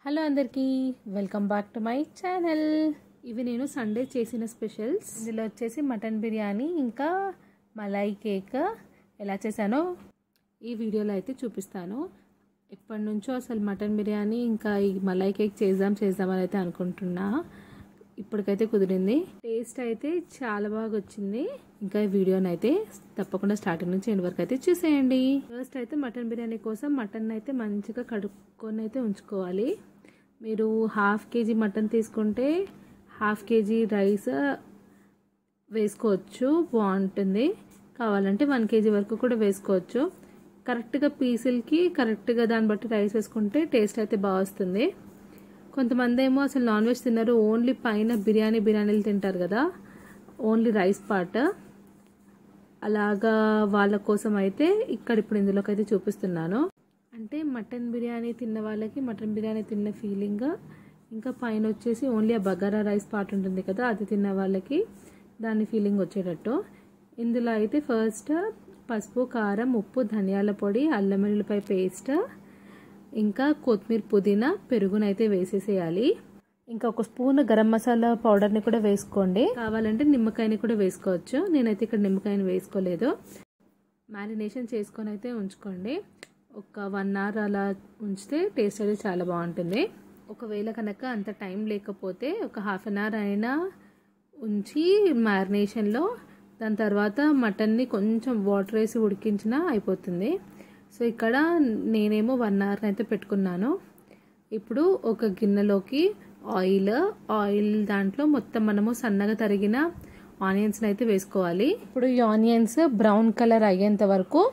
Hello అందరికీ welcome back to my channel. ఇవి నేను సండే చేసిన స్పెషల్స్. ఇందులో వచ్చేసి మటన్ బిర్యానీ ఇంకా మలై కేక్ ఎలా చేశానో ఈ వీడియోలో అయితే చూపిస్తాను. ఎప్పటి నుంచో అసలు మటన్ బిర్యానీ ఇంకా ఈ మలై కేక్ చేద్దామని అయితే అనుకుంటున్నా. ఇప్పటికైతే కుదిరింది. టేస్ట్ అయితే చాలా బాగా వచ్చింది. ఇంకా ఈ వీడియోని అయితే తప్పకుండా స్టార్టింగ్ నుంచి ఎండ్ వరకు అయితే చూసేయండి. ఫస్ట్ అయితే మటన్ బిర్యానీ కోసం మటన్ అయితే మంచిగా కడుక్కొని అయితే ఉంచుకోవాలి. మీరు హాఫ్ కేజీ మటన్ తీసుకుంటే హాఫ్ కేజీ రైస్ వేసుకోవచ్చు, బాగుంటుంది. కావాలంటే 1 కేజీ వరకు కూడా వేసుకోవచ్చు. కరెక్ట్గా పీసులకి కరెక్ట్గా దాన్ని బట్టి రైస్ వేసుకుంటే టేస్ట్ అయితే బాగా వస్తుంది. కొంతమంది ఏమో అసలు నాన్ వెజ్ తిన్నారు, ఓన్లీ పైన బిర్యానీలు తింటారు కదా, ఓన్లీ రైస్ పార్ట్. అలాగా వాళ్ళ కోసం అయితే ఇప్పుడు ఇందులోకి అయితే చూపిస్తున్నాను. అంటే మటన్ బిర్యానీ తిన్న వాళ్ళకి మటన్ బిర్యానీ తిన్న ఫీలింగ్, ఇంకా పైన వచ్చేసి ఓన్లీ ఆ బగారా రైస్ పార్ట్ ఉంటుంది కదా, అది తిన్న వాళ్ళకి దాని ఫీలింగ్ వచ్చేటట్టు. ఇందులో అయితే ఫస్ట్ పసుపు, కారం, ఉప్పు, ధనియాల పొడి, అల్లం వెల్లుల్లిపాయ పేస్ట్, ఇంకా కొత్తిమీర, పుదీనా, పెరుగునైతే వేసేసేయాలి. ఇంకా 1 స్పూన్ గరం మసాలా పౌడర్ని కూడా వేసుకోండి. కావాలంటే నిమ్మకాయని కూడా వేసుకోవచ్చు. నేనైతే ఇక్కడ నిమ్మకాయని వేసుకోలేదు. మ్యారినేషన్ చేసుకొని అయితే ఉంచుకోండి. ఒక 1 అవర్ అలా ఉంచితే టేస్ట్ అయితే చాలా బాగుంటుంది. ఒకవేళ కనుక అంత టైం లేకపోతే ఒక హాఫ్ అన్ అవర్ అయినా ఉంచి మ్యారినేషన్లో దాని తర్వాత మటన్ని కొంచెం వాటర్ వేసి ఉడికించినా అయిపోతుంది. సో ఇక్కడ నేనేమో 1 అవర్ అయితే పెట్టుకున్నాను. ఇప్పుడు ఒక గిన్నెలోకి ఆయిల్ దాంట్లో మొత్తం మనము సన్నగా తరిగిన ఆనియన్స్ని అయితే వేసుకోవాలి. ఇప్పుడు ఈ ఆనియన్స్ బ్రౌన్ కలర్ అయ్యేంత వరకు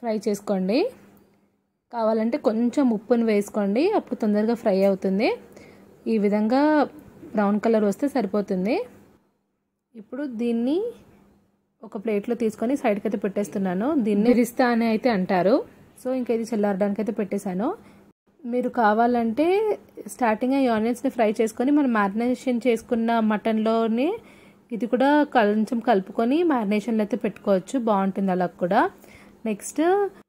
ఫ్రై చేసుకోండి. కావాలంటే కొంచెం ఉప్పుని వేసుకోండి, అప్పుడు తొందరగా ఫ్రై అవుతుంది. ఈ విధంగా బ్రౌన్ కలర్ వస్తే సరిపోతుంది. ఇప్పుడు దీన్ని ఒక ప్లేట్లో తీసుకొని సైడ్కి అయితే పెట్టేస్తున్నాను. దీన్ని రిస్తా అని అయితే అంటారు. సో ఇంకా ఇది చల్లారడానికి అయితే పెట్టేశాను. మీరు కావాలంటే స్టార్టింగ్ ఈ ఆనియన్స్ని ఫ్రై చేసుకొని మనం మ్యారినేషన్ చేసుకున్న మటన్లోనే ఇది కూడా కొంచెం కలుపుకొని మ్యారినేషన్లో అయితే పెట్టుకోవచ్చు, బాగుంటుంది అలా కూడా. నెక్స్ట్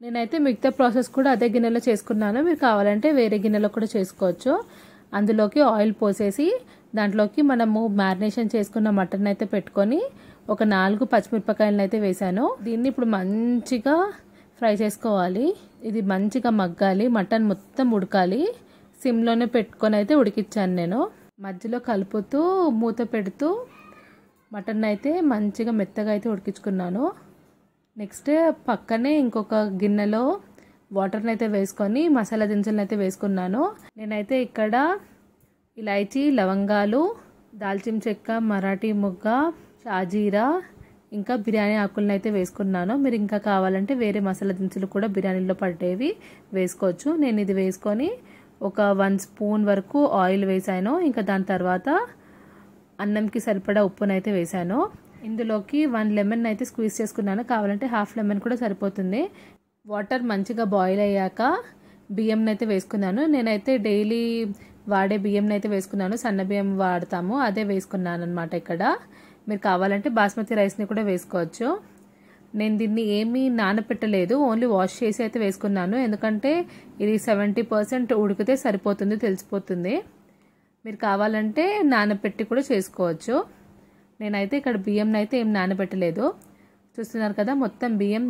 నేనైతే మిగతా ప్రాసెస్ కూడా అదే గిన్నెలో చేసుకున్నాను. మీరు కావాలంటే వేరే గిన్నెలో కూడా చేసుకోవచ్చు. అందులోకి ఆయిల్ పోసేసి దాంట్లోకి మనము మ్యారినేషన్ చేసుకున్న మటన్ అయితే పెట్టుకొని ఒక 4 పచ్చిమిరపకాయలను అయితే వేసాను. దీన్ని ఇప్పుడు మంచిగా ఫ్రై చేసుకోవాలి. ఇది మంచిగా మగ్గాలి, మటన్ మొత్తం ఉడకాలి. సిమ్లోనే పెట్టుకొని అయితే ఉడికించాను నేను. మధ్యలో కలుపుతూ మూత పెడుతూ మటన్ అయితే మంచిగా మెత్తగా అయితే ఉడికించుకున్నాను. నెక్స్ట్ పక్కనే ఇంకొక గిన్నెలో వాటర్ని అయితే వేసుకొని మసాలా దినుసులను అయితే వేసుకున్నాను. నేనైతే ఇక్కడ ఇలాచీ, లవంగాలు, దాల్చిన చెక్క, మరాఠీ మొగ్గ, షాజీరా, ఇంకా బిర్యానీ ఆకులను అయితే వేసుకున్నాను. మీరు ఇంకా కావాలంటే వేరే మసాలా దినుసులు కూడా బిర్యానీలో పడేవి వేసుకోవచ్చు. నేను ఇది వేసుకొని ఒక 1 స్పూన్ వరకు ఆయిల్ వేసాను. ఇంకా దాని తర్వాత అన్నంకి సరిపడా ఉప్పునైతే వేసాను. ఇందులోకి 1 లెమన్ అయితే స్క్వీజ్ చేసుకున్నాను. కావాలంటే హాఫ్ లెమన్ కూడా సరిపోతుంది. వాటర్ మంచిగా బాయిల్ అయ్యాక బియ్యంని అయితే వేసుకున్నాను. నేనైతే డైలీ వాడే బియ్యంని అయితే వేసుకున్నాను. సన్న బియ్యం వాడతాము, అదే వేసుకున్నాను అనమాట. ఇక్కడ మీరు కావాలంటే బాస్మతి రైస్ని కూడా వేసుకోవచ్చు. నేను దీన్ని ఏమీ నానపెట్టలేదు, ఓన్లీ వాష్ చేసి అయితే వేసుకున్నాను. ఎందుకంటే ఇది 70% ఉడికితే సరిపోతుంది, తెలిసిపోతుంది. మీరు కావాలంటే నానపెట్టి కూడా చేసుకోవచ్చు. నేనైతే ఇక్కడ బియ్యంని అయితే ఏం నానబెట్టలేదు. చూస్తున్నారు కదా, మొత్తం బియ్యం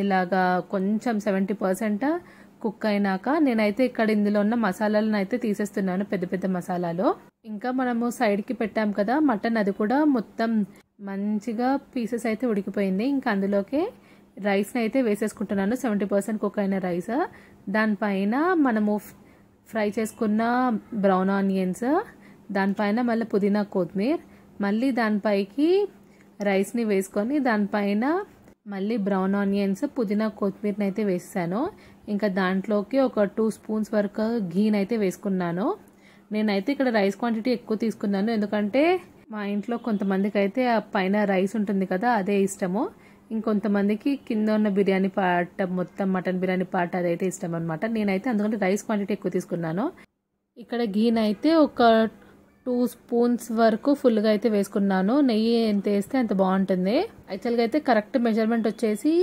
ఇలాగా కొంచెం 70% కుక్ అయినాక నేనైతే ఇక్కడ ఇందులో ఉన్న మసాలాలను అయితే తీసేస్తున్నాను, పెద్ద పెద్ద మసాలాలు. ఇంకా మనము సైడ్కి పెట్టాం కదా మటన్, అది కూడా మొత్తం మంచిగా పీసెస్ అయితే ఉడికిపోయింది. ఇంకా అందులోకి రైస్ని అయితే వేసేసుకుంటున్నాను, 70% కుక్ అయిన రైస్. దానిపైన మనము ఫ్రై చేసుకున్న బ్రౌన్ ఆనియన్స్, దానిపైన మళ్ళీ పుదీనా, కొత్తిమీర, మళ్ళీ దానిపైకి రైస్ని వేసుకొని దానిపైన మళ్ళీ బ్రౌన్ ఆనియన్స్, పుదీనా, కొత్తిమీరని అయితే వేసాను. ఇంకా దాంట్లోకి ఒక 2 స్పూన్స్ వరకు ఘీని అయితే వేసుకున్నాను. నేనైతే ఇక్కడ రైస్ క్వాంటిటీ ఎక్కువ తీసుకున్నాను, ఎందుకంటే మా ఇంట్లో కొంతమందికి అయితే ఆ పైన రైస్ ఉంటుంది కదా, అదే ఇష్టము. ఇంకొంతమందికి కింద ఉన్న బిర్యానీ పార్ట్, మొత్తం మటన్ బిర్యానీ పార్ట్ అదైతే ఇష్టం అనమాట. నేనైతే అందుకని రైస్ క్వాంటిటీ ఎక్కువ తీసుకున్నాను. ఇక్కడ ఘీని అయితే ఒక 2 స్పూన్స్ వరకు ఫుల్గా అయితే వేసుకున్నాను. నెయ్యి ఎంత వేస్తే అంత బాగుంటుంది. యాక్చువల్గా అయితే కరెక్ట్ మెజర్మెంట్ వచ్చేసి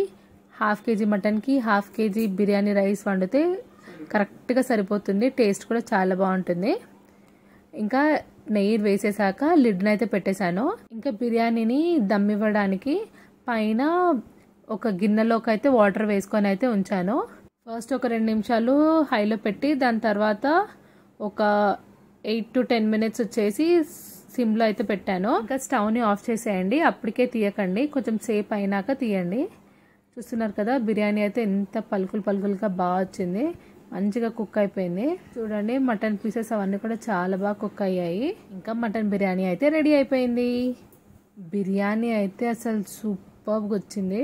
హాఫ్ కేజీ మటన్కి హాఫ్ కేజీ బిర్యానీ రైస్ వండితే కరెక్ట్గా సరిపోతుంది, టేస్ట్ కూడా చాలా బాగుంటుంది. ఇంకా నెయ్యి వేసేసాక లిడ్ని అయితే పెట్టేశాను. ఇంకా బిర్యానీని దమ్ ఇవ్వడానికి పైన ఒక గిన్నెలోకి అయితే వాటర్ వేసుకొని అయితే ఉంచాను. ఫస్ట్ ఒక 2 నిమిషాలు హైలో పెట్టి దాని తర్వాత ఒక 8 to 10 మినిట్స్ వచ్చేసి సిమ్లో అయితే పెట్టాను. ఇంకా స్టవ్ని ఆఫ్ చేసేయండి, అప్పటికే తీయకండి, కొంచెం సేపు అయినాక తీయండి. చూస్తున్నారు కదా బిర్యానీ అయితే ఎంత పలుకులుగా బాగా వచ్చింది, మంచిగా కుక్ అయిపోయింది. చూడండి మటన్ పీసెస్ అవన్నీ కూడా చాలా బాగా కుక్ అయ్యాయి. ఇంకా మటన్ బిర్యానీ అయితే రెడీ అయిపోయింది. బిర్యానీ అయితే అసలు సూపర్గా వచ్చింది,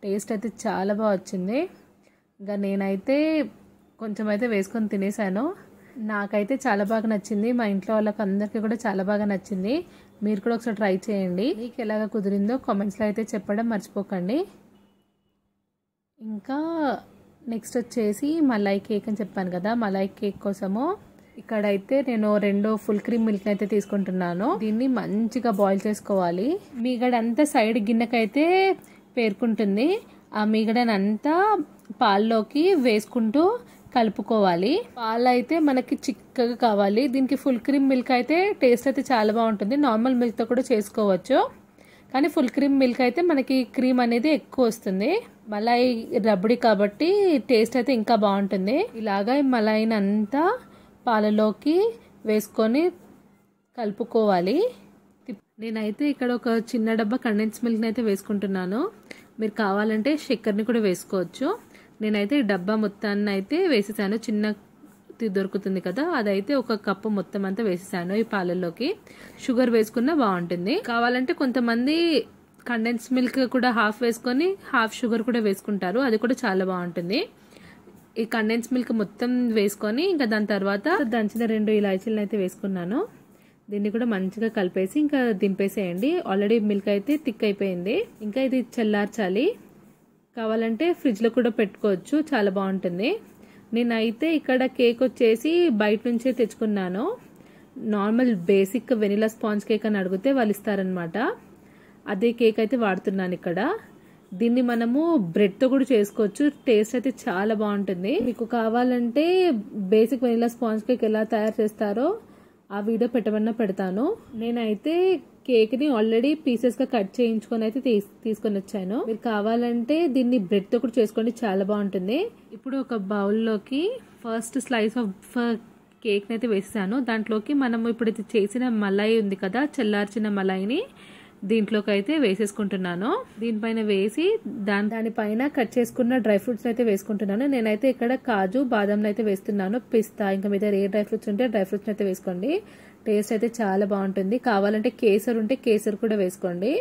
టేస్ట్ అయితే చాలా బాగా వచ్చింది. ఇంకా నేనైతే కొంచెం అయితే వేసుకొని తినేసాను. నాకైతే చాలా బాగా నచ్చింది, మా ఇంట్లో వాళ్ళకి అందరికీ కూడా చాలా బాగా నచ్చింది. మీరు కూడా ఒకసారి ట్రై చేయండి, మీకు ఎలాగ కుదిరిందో కామెంట్స్లో అయితే చెప్పడం మర్చిపోకండి. ఇంకా నెక్స్ట్ వచ్చేసి మలాయ్ కేక్ అని చెప్పాను కదా, మలాయ్ కేక్ కోసము ఇక్కడైతే నేను 2 ఫుల్ క్రీమ్ మిల్క్ అయితే తీసుకుంటున్నాను. దీన్ని మంచిగా బాయిల్ చేసుకోవాలి. మీగడంతా సైడ్ గిన్నెకైతే పేర్కొంటుంది, ఆ మీగడనంతా పాల్లోకి వేసుకుంటూ కలుపుకోవాలి. పాలు అయితే మనకి చిక్కగా కావాలి. దీనికి ఫుల్ క్రీమ్ మిల్క్ అయితే టేస్ట్ అయితే చాలా బాగుంటుంది, నార్మల్ మిల్క్తో కూడా చేసుకోవచ్చు, కానీ ఫుల్ క్రీమ్ మిల్క్ అయితే మనకి క్రీమ్ అనేది ఎక్కువ వస్తుంది. మలాయి రబడి కాబట్టి టేస్ట్ అయితే ఇంకా బాగుంటుంది. ఇలాగా మలాయిని అంతా పాలలోకి వేసుకొని కలుపుకోవాలి. నేనైతే ఇక్కడ ఒక చిన్న డబ్బా కండెన్స్ మిల్క్ని అయితే వేసుకుంటున్నాను, మీరు కావాలంటే చక్కెరని కూడా వేసుకోవచ్చు. నేనైతే ఈ డబ్బా మొత్తాన్ని అయితే వేసేసాను, చిన్న దొరుకుతుంది కదా, అదైతే ఒక కప్పు మొత్తం అంతా వేసేసాను ఈ పాలల్లోకి. షుగర్ వేసుకున్నా బాగుంటుంది, కావాలంటే కొంతమంది కండెన్స్ మిల్క్ కూడా హాఫ్ వేసుకొని హాఫ్ షుగర్ కూడా వేసుకుంటారు, అది కూడా చాలా బాగుంటుంది. ఈ కండెన్స్ మిల్క్ మొత్తం వేసుకొని ఇంకా దాని తర్వాత దంచిన 2 ఇలాచీలను అయితే వేసుకున్నాను. దీన్ని కూడా మంచిగా కలిపేసి ఇంకా దింపేసేయండి. ఆల్రెడీ మిల్క్ అయితే థిక్ అయిపోయింది. ఇంకా ఇది చల్లార్చాలి, కావాలంటే ఫ్రిడ్జ్లో కూడా పెట్టుకోవచ్చు, చాలా బాగుంటుంది. నేనైతే ఇక్కడ కేక్ వచ్చేసి బయట నుంచే తెచ్చుకున్నాను. Normal basic vanilla sponge cake అని అడిగితే వాళ్ళు ఇస్తారనమాట, అదే కేక్ అయితే వాడుతున్నాను ఇక్కడ. దీన్ని మనము బ్రెడ్తో కూడా చేసుకోవచ్చు, టేస్ట్ అయితే చాలా బాగుంటుంది. మీకు కావాలంటే బేసిక్ వెనిలా స్పాంజ్ కేక్ ఎలా తయారు చేస్తారో ఆ వీడియో పెట్టమన్నా పెడతాను. నేనైతే కేక్ని ఆల్రెడీ పీసెస్గా కట్ చేయించుకొని అయితే తీసుకొని వచ్చాను. మీరు కావాలంటే దీన్ని బ్రెడ్తో కూడా చేసుకోండి, చాలా బాగుంటుంది. ఇప్పుడు ఒక బౌల్లోకి ఫస్ట్ స్లైస్ ఆఫ్ కేక్ని అయితే వేసాను. దాంట్లోకి మనము ఇప్పుడు ఇది చేసిన మలాయి ఉంది కదా, చల్లార్చిన మలాయిని దీంట్లోకి అయితే వేసేసుకుంటున్నాను. దీనిపైన వేసి దానిపైన కట్ చేసుకున్న డ్రై ఫ్రూట్స్ అయితే వేసుకుంటున్నాను. నేనైతే ఇక్కడ కాజు బాదం అయితే వేస్తున్నాను, పిస్తా, ఇంకా మీద ఏ డ్రై ఫ్రూట్స్ ఉంటే డ్రై ఫ్రూట్స్ అయితే వేసుకోండి, టేస్ట్ అయితే చాలా బాగుంటుంది. కావాలంటే కేసర్ ఉంటే కేసర్ కూడా వేసుకోండి.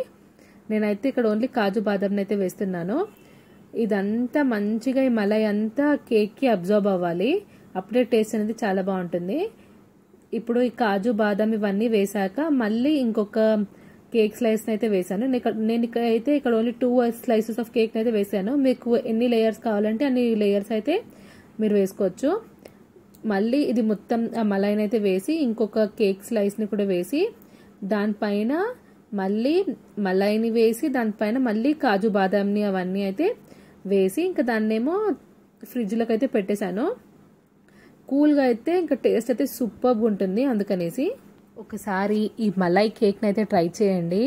నేనైతే ఇక్కడ ఓన్లీ కాజు బాదం అయితే వేస్తున్నాను. ఇదంతా మంచిగా ఈ మలై అంతా కేక్కి అబ్జర్వ్ అవ్వాలి, అప్పుడే టేస్ట్ అనేది చాలా బాగుంటుంది. ఇప్పుడు ఈ కాజు బాదం ఇవన్నీ వేసాక మళ్ళీ ఇంకొక కేక్ స్లైస్ అయితే వేసాను. నేను అయితే ఇక్కడ ఓన్లీ 2 స్లైసెస్ ఆఫ్ కేక్ అయితే వేసాను. మీకు ఎన్ని లేయర్స్ కావాలంటే అన్ని లేయర్స్ అయితే మీరు వేసుకోవచ్చు. మళ్ళీ ఇది మొత్తం ఆ మలైని అయితే వేసి ఇంకొక కేక్ స్లైస్ని కూడా వేసి దానిపైన మళ్ళీ మలైని వేసి దానిపైన మళ్ళీ కాజు బాదాంని అవన్నీ అయితే వేసి ఇంకా దాన్నేమో ఫ్రిడ్జ్లోకి అయితే పెట్టేశాను. కూల్గా అయితే ఇంకా టేస్ట్ అయితే సూపర్గా ఉంటుంది. అందుకనేసి ఒకసారి ఈ మలై కేక్ని అయితే ట్రై చేయండి,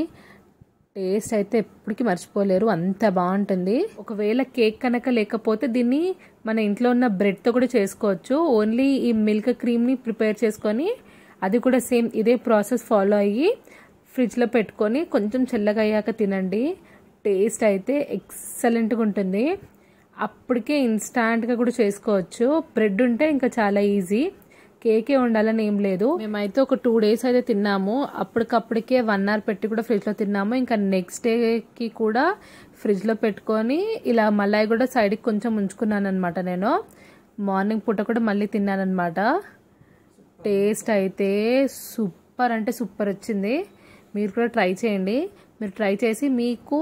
టేస్ట్ అయితే ఎప్పటికీ మర్చిపోలేరు, అంత బాగుంటుంది. ఒకవేళ కేక్ కనుక లేకపోతే దీన్ని మన ఇంట్లో ఉన్న బ్రెడ్తో కూడా చేసుకోవచ్చు. ఓన్లీ ఈ మిల్క్ క్రీమ్ని ప్రిపేర్ చేసుకొని అది కూడా సేమ్ ఇదే ప్రాసెస్ ఫాలో అయ్యి ఫ్రిడ్జ్లో పెట్టుకొని కొంచెం చల్లగా అయ్యాక తినండి, టేస్ట్ అయితే ఎక్సలెంట్గా ఉంటుంది. అప్పటికే ఇన్స్టాంట్గా కూడా చేసుకోవచ్చు. బ్రెడ్ ఉంటే ఇంకా చాలా ఈజీ, కేకే ఉండాలని ఏం లేదు. మేమైతే ఒక 2 days అయితే తిన్నాము, అప్పటికప్పటికే 1 hour పెట్టి కూడా ఫ్రిడ్జ్లో తిన్నాము. ఇంకా నెక్స్ట్ డేకి కూడా ఫ్రిడ్జ్లో పెట్టుకొని ఇలా మలాయి కూడా సైడ్కి కొంచెం ఉంచుకున్నాను అనమాట. నేను మార్నింగ్ పూట కూడా మళ్ళీ తిన్నాను అనమాట. టేస్ట్ అయితే సూపర్ అంటే సూపర్ వచ్చింది. మీరు కూడా ట్రై చేయండి. మీరు ట్రై చేసి మీకు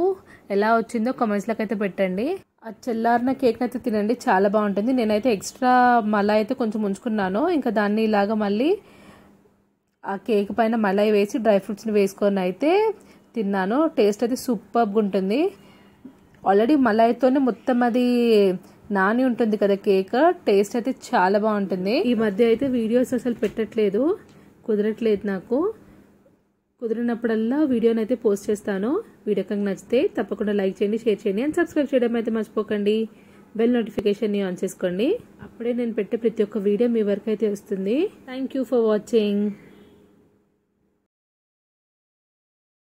ఎలా వచ్చిందో కామెంట్స్లోకి అయితే పెట్టండి. ఆ చల్లారిన కేక్ అయితే తినండి, చాలా బాగుంటుంది. నేనైతే ఎక్స్ట్రా మలాయి అయితే కొంచెం ఉంచుకున్నాను, ఇంకా దాన్ని ఇలాగా మళ్ళీ ఆ కేక్ పైన మలాయి వేసి డ్రై ఫ్రూట్స్ని వేసుకొని అయితే తిన్నాను. టేస్ట్ అయితే సూపర్గా ఉంటుంది. ఆల్రెడీ మలాయితోనే మొత్తం అది నాని ఉంటుంది కదా కేక్, టేస్ట్ అయితే చాలా బాగుంటుంది. ఈ మధ్య అయితే వీడియోస్ అసలు పెట్టట్లేదు, కుదరట్లేదు నాకు. కుదిరినప్పుడల్లా వీడియోని అయితే పోస్ట్ చేస్తాను. వీడియో కనుక నచ్చితే తప్పకుండా లైక్ చేయండి, షేర్ చేయండి అండ్ సబ్స్క్రైబ్ చేయడం అయితే మర్చిపోకండి. బెల్ నోటిఫికేషన్ని ఆన్ చేసుకోండి. అప్పుడే నేను పెట్టే ప్రతి ఒక్క వీడియో మీ వరకు అయితే వస్తుంది. Thank you for watching.